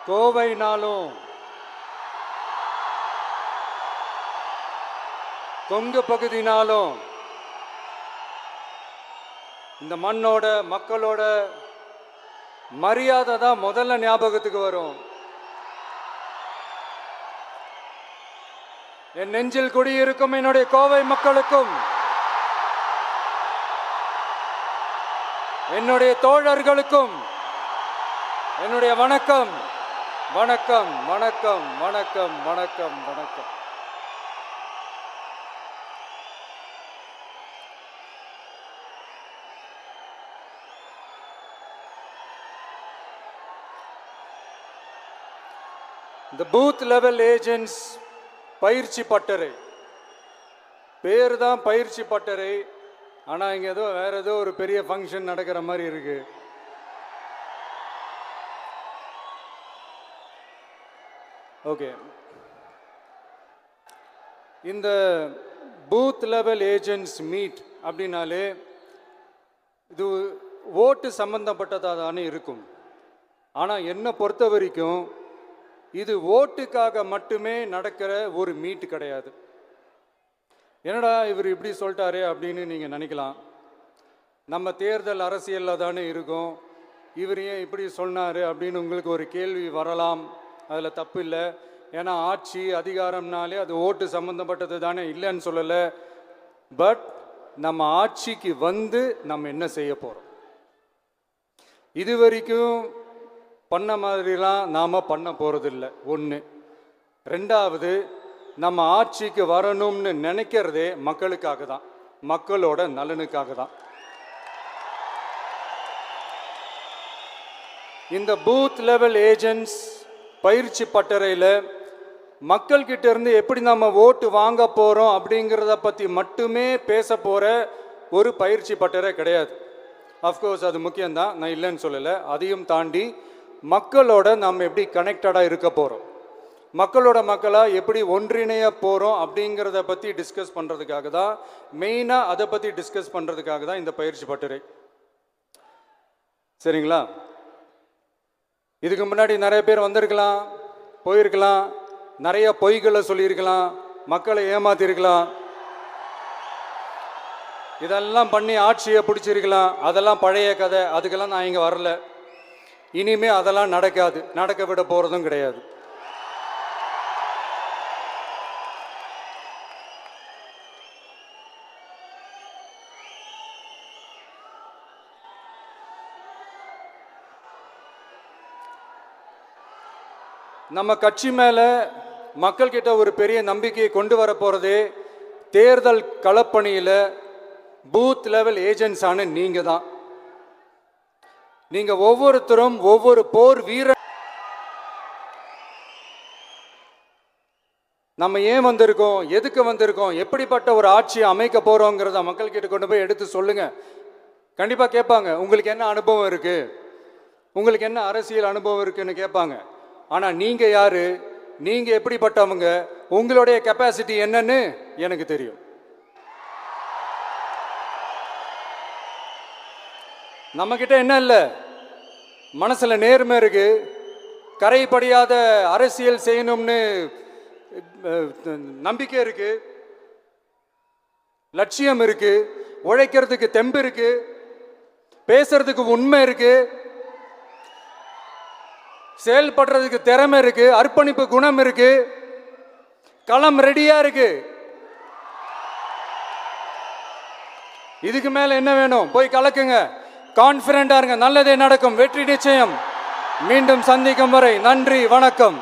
கோவைனாலும் கொங்கு பகுதினாலும் இந்த மண்ணோட மக்களோட மரியாதை தான் முதல்ல ஞாபகத்துக்கு வரும். என் நெஞ்சில் குடியிருக்கும் என்னுடைய கோவை மக்களுக்கும் என்னுடைய தோழர்களுக்கும் என்னுடைய வணக்கம் வணக்கம் வணக்கம் வணக்கம் வணக்கம் வணக்கம். இந்த பூத் லெவல் ஏஜென்ட்ஸ் பயிற்சி பட்டறை பேர் தான் பயிற்சி பட்டறை. ஆனால் இங்கே ஏதோ வேற ஏதோ ஒரு பெரிய ஃபங்க்ஷன் நடக்கிற மாதிரி இருக்கு. ஓகே, இந்த பூத் லெவல் ஏஜென்ட்ஸ் மீட் அப்படின்னாலே இது ஓட்டு சம்பந்தப்பட்டதாக தானே இருக்கும். ஆனால் என்னை பொறுத்த வரைக்கும் இது ஓட்டுக்காக மட்டுமே நடக்கிற ஒரு மீட் கிடையாது. என்னடா இவர் இப்படி சொல்லிட்டாரு அப்படின்னு நீங்கள் நினைக்கலாம். நம்ம தேர்தல் அரசியலில் தானே இருக்கோம், இவர் ஏன் இப்படி சொன்னார் அப்படின்னு உங்களுக்கு ஒரு கேள்வி வரலாம். அதில் தப்பு இல்லை. ஏன்னா ஆட்சி அதிகாரம்னாலே அது ஓட்டு சம்மந்தப்பட்டது தானே, இல்லைன்னு சொல்லலை. பட் நம்ம ஆட்சிக்கு வந்து நம்ம என்ன செய்ய போகிறோம், இது வரைக்கும் பண்ண மாதிரிலாம் நாம் பண்ண போகிறதில்ல. ஒன்று. ரெண்டாவது, நம்ம ஆட்சிக்கு வரணும்னு நினைக்கிறதே மக்களுக்காக தான், மக்களோட நலனுக்காக தான். இந்த பூத் லெவல் ஏஜென்ட்ஸ் பயிற்சி பட்டறையில் மக்கள்கிட்ட இருந்து எப்படி நம்ம ஓட்டு வாங்க போகிறோம் அப்படிங்கிறத பற்றி மட்டுமே பேச போகிற ஒரு பயிற்சி பட்டறை கிடையாது. அஃப்கோர்ஸ் அது முக்கியம்தான், நான் இல்லைன்னு சொல்லலை. அதையும் தாண்டி மக்களோட நம்ம எப்படி கனெக்டடாக இருக்க போகிறோம், மக்களோட மக்களாக எப்படி ஒன்றிணைய போகிறோம் அப்படிங்கிறத பற்றி டிஸ்கஸ் பண்ணுறதுக்காக தான், மெயினாக அதை பற்றி டிஸ்கஸ் பண்ணுறதுக்காக தான் இந்த பயிற்சி பட்டறை. சரிங்களா? இதுக்கு முன்னாடி நிறைய பேர் வந்திருக்கலாம், போயிருக்கலாம், நிறைய பொய்களை சொல்லியிருக்கலாம், மக்களை ஏமாத்திருக்கலாம், இதெல்லாம் பண்ணி ஆட்சியை பிடிச்சிருக்கலாம். அதெல்லாம் பழைய கதை, அதுக்கெல்லாம் நான் இங்கே வரல. இனிமே அதெல்லாம் நடக்காது, நடக்க விட போகிறதும் கிடையாது. நம்ம கட்சி மேலே மக்கள்கிட்ட ஒரு பெரிய நம்பிக்கையை கொண்டு வர போகிறதே தேர்தல் களப்பணியில் பூத் லெவல் ஏஜென்ட்ஸான நீங்கள் தான். நீங்கள் ஒவ்வொருத்தரும் ஒவ்வொரு போர் வீரர். நம்ம ஏன் வந்திருக்கோம், எதுக்கு வந்திருக்கோம், எப்படிப்பட்ட ஒரு ஆட்சியை அமைக்க போகிறோங்கிறத மக்கள்கிட்ட கொண்டு போய் எடுத்து சொல்லுங்கள். கண்டிப்பாக கேட்பாங்க, உங்களுக்கு என்ன அனுபவம் இருக்குது, உங்களுக்கு என்ன அரசியல் அனுபவம் இருக்குன்னு கேட்பாங்க. ஆனால் நீங்கள் யார், நீங்கள் எப்படிப்பட்டவங்க, உங்களுடைய கெப்பாசிட்டி என்னன்னு எனக்கு தெரியும். நம்மக்கிட்ட என்ன இல்லை, மனசில் நேர்மை இருக்கு, கரைப்படியாத அரசியல் செய்யணும்னு நம்பிக்கை இருக்கு, லட்சியம் இருக்கு, உழைக்கிறதுக்கு தெம்பு இருக்கு, பேசுறதுக்கு உண்மை இருக்கு, செயல்படுறதுக்கு திறமை இருக்கு, அர்ப்பணிப்பு குணம் இருக்கு, களம் ரெடியா இருக்கு. இதுக்கு மேல என்ன வேணும்? போய் கலக்குங்க, கான்பிடண்டா இருங்க, நல்லதே நடக்கும், வெற்றி நிச்சயம். மீண்டும் சந்திக்கும் வரை நன்றி, வணக்கம்.